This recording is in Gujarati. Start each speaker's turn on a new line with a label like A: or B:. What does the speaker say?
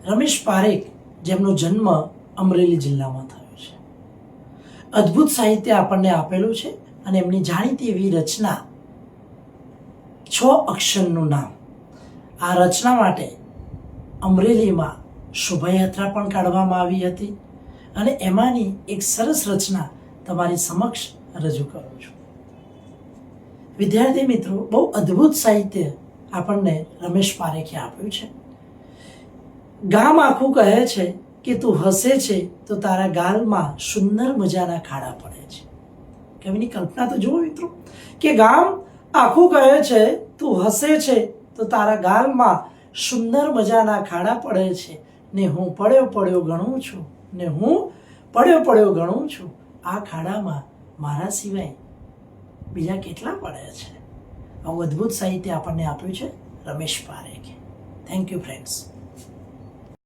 A: રમેશ પારેખ, જેમનો જન્મ અમરેલી જિલ્લામાં થયો છે. અદ્ભુત સાહિત્ય આપણને આપેલું છે અને એમની જાણીતી એવી રચના 6 અક્ષરનું નામ. આ રચના માટે અમરેલીમાં શોભાયાત્રા પણ કાઢવામાં આવી હતી અને એમાંની એક સરસ રચના તમારી સમક્ષ રજૂ કરું છું. વિદ્યાર્થી મિત્રો, બહુ અદ્ભુત સાહિત્ય આપણને રમેશ પારેખે આપ્યું છે. ગામ આખું કહે છે કે તું હસે છે તો તારા ગાલમાં સુંદર મજાના ખાડા પડે છે. કવિની કલ્પના તો જુઓ મિત્રો, કે ગામ આખું કહે છે તું હસે છે તો તારા ગાલમાં સુંદર મજાના ખાડા પડે છે, ને હું પડ્યો પડ્યો ગણું છું, ને હું પડ્યો પડ્યો ગણું છું. આ ખાડામાં મારા સિવાય બીજા કેટલા પડે છે. આવું અદ્ભુત સાહિત્ય આપણને આપ્યું છે રમેશ પારેખે. Thank you friends.